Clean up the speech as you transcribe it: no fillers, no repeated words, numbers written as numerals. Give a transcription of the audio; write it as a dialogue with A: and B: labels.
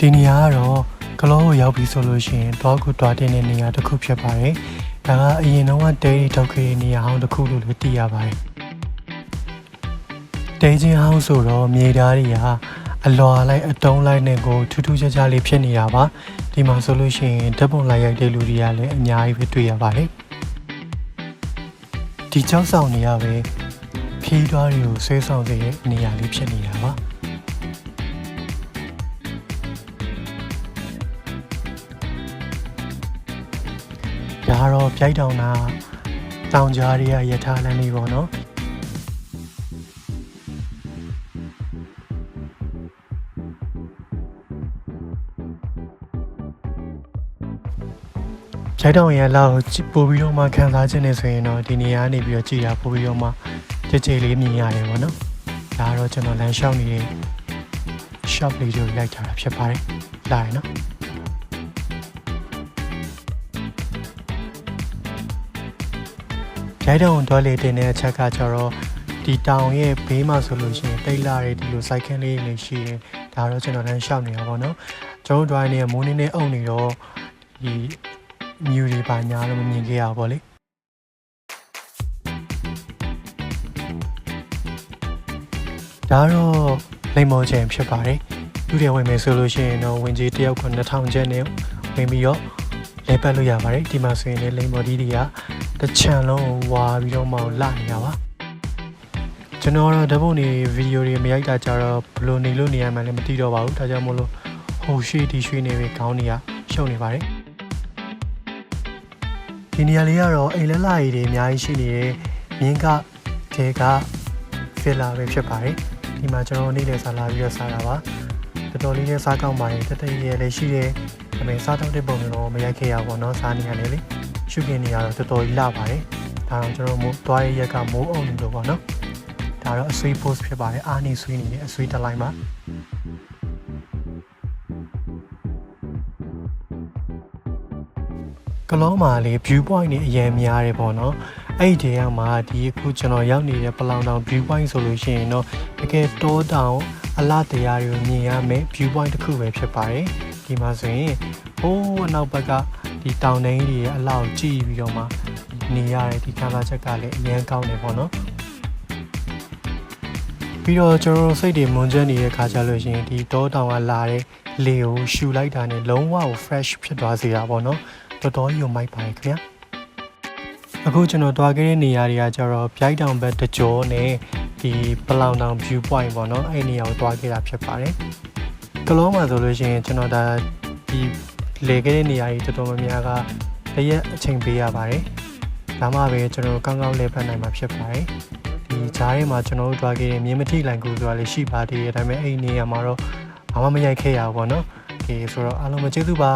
A: ဒီနေရာကတော့ကလောကိုရောက်ပြီဆိုလို့ရှိရင်တော့ကိုတွားတင်တဲ့နေရာတစ်ခုဖြစ်ပါတယ်။ဒါကအရင်တော့တဲရီထုတ်ခဲ့တဲ့နေရာဟောင်းတစ်ခုလို့လည်းသိရပါတယ်။တဲချင်းဟောင်းဆိုတော့မြေသားတွေကအလွာလိုက်အတုံးလိုက်နဲ့ကိုထူးထူးခြားခြားလေးဖြစ်နေတာပါ။ဒီမှာဆိုလို့ရှိရင်ဓာတ်ပုံလိုက်ရိုက်တဲ့လူတွေကလည်းအများကြီးပဲတွေ့ရပါတယ်။ဒီကြောက်ဆောင်နေရပဲဖြီးသွားတွေကိုဆွဲဆောင်စေတဲ့နေရာလေးဖြစ်နေတာပါ။ဒါကတော့ပြိုက်တောင်နာတောင်ကြားတွေကရထားလမ်းလေးပေါ့နော်ပြိုက်တောင်ရဲ့လောက်ပို့ပြီးတော့မှခံစားခြင်းနေဆိုရင်တော့ဒီနေရာနေပြီးတော့ကြည်တာပို့ပြီးတော့မှကြည်ကြည်လေးမြင်ရတယ်ပေါ့နော်ဒါကတော့ကျွန်တော်လမ်းလျှောက်နေတဲ့ shop လေးကိုလိုက်ထားတာဖြစ်ပါတယ်လာရနော်ရိုက်တောင်တော်လေးတင်တဲ့အချက်ကကျတော့ဒီတောင်ရဲ့ဘေးမှာဆိုလို့ရှိရင်တိတ်လာတဲ့ဒီလိုစိုက်ခင်းလေးတွေရှိတယ်ဒါတော့ကျွန်တော်လည်းရှောက်နေတာပေါ့နော်ကျွန်တော်တို့ drive နဲ့မိုးနေနဲ့အုပ်နေတော့ဒီမြူတွေပါညာတော့မမြင်ခဲ့ရဘူးပေါ့လေဒါတော့လိမ္မောချင်ဖြစ်ပါတယ်လူတွေဝင်မယ်ဆိုလို့ရှိရင်တော့ဝင်ကြီးတယောက်က2000ကျပ်နဲ့ဝင်ပြီးတော့လဲပတ်လို့ရပါတယ်ဒီမှာဆိုရင်လည်းလိမ္မောဒီတွေကတချံလုံးဝါပြီးတော့မှလာနေတာပါကျွန်တော်တော့ဓာတ်ပုံတွေဗီဒီယိုတွေမရိုက်တာကြတော့ဘလို့နေလို့နေရမှလည်းမသိတော့ပါဘူးဒါကြောင့်မို့လို့ဟိုရွှေဒီရွှေနေပဲခေါင်းတွေကရှုပ်နေပါတယ်ဒီနေရာလေးကတော့အိမ်လက်လာရီတွေအများကြီးရှိနေတဲ့မြင်းကတဲကဖီလာပဲဖြစ်ပါတယ်ဒီမှာကျွန်တော်နေ့လည်စားလာပြီးတော့စားတာပါတော်တော်လေးနဲ့စားကောင်းပါတယ်တတရဲလည်းရှိတယ်ဒါပေမဲ့စားတော့တဲ့ပုံမျိုးမရိုက်ခဲ့ရပါတော့စားနေရတယ်လေရှုခင်းနေရတော့တော်တော်ကြီးလာပါတယ်ဒါတော့ကျွန်တော်မိုးသွားရရက်ကမိုးအုံနေလို့ပေါ့နော်ဒါတော့အဆွေး post ဖြစ်ပါတယ်အားနေဆွေးနေတယ်အဆွေးတစ်လိုက်မှာကလောမှာလေ view point တွေအရင်များတယ်ပေါ့နော်အဲ့ဒီတဲမှာဒီအခုကျွန်တော်ရောက်နေတဲ့ပလောင်တောင် view point ဆိုလို့ရှိရင်တော့တကယ်တောတောင်အလားတရားတွေကိုမြင်ရမယ် view point တစ်ခုပဲဖြစ်ပါတယ်ဒီမှာဆိုရင်ဟိုးအနောက်ဘက်ကဒီတောင်တန်းကြီးတွေအလောက်ကြည့်ပြီးတော့မှနေရတဲ့ဒီခံစားချက်ကလည်းအရင်ကောင်းတယ်ပေါ့နော်ပြီးတော့ကျွန်တော်စိတ်တွေမွန်ကျန်းနေတဲ့ခါကြလို့ရှိရင်ဒီတောတောင်ကလာတဲ့လေကိုရှူလိုက်တာနဲ့လုံးဝကို fresh ဖြစ်သွားစေတာပေါ့နော်တော်တော်ကြီးကိုမိုက်ပါတယ်ခင်ဗျာအခုကျွန်တော်တွားခဲ့တဲ့နေရာတွေကကျတော့ပြိုက်တောင်ဘက်တကြောနဲ့ဒီပလောင်တောင် view point ပေါ့နော်အဲ့နေရာကိုတွားခဲ့တာဖြစ်ပါတယ်ကလောမှာဆိုလို့ရှိရင်ကျွန်တော်ဒါဒီလေခဲ့တဲ့နေရာကြီးတော်တော်များများကတရက်အချိန်ပေးရပါတယ်ဒါမှပဲကျွန်တော်ကောင်းကောင်းလေပတ်နိုင်မှာဖြစ်ပါတယ်ဒီဂျားထဲမှာကျွန်တော်တို့တွားခဲ့တဲ့မြင်းမထိလိုင်ကူဆိုတာလေးရှိပါသေးတယ်ဒါပေမဲ့အဲ့နေရာမှာတော့ဘာမှမရိုက်ခဲ့ရဘူးပေါ့နော်โอเคဆိုတော့အားလုံးပဲကျေးဇူးပါ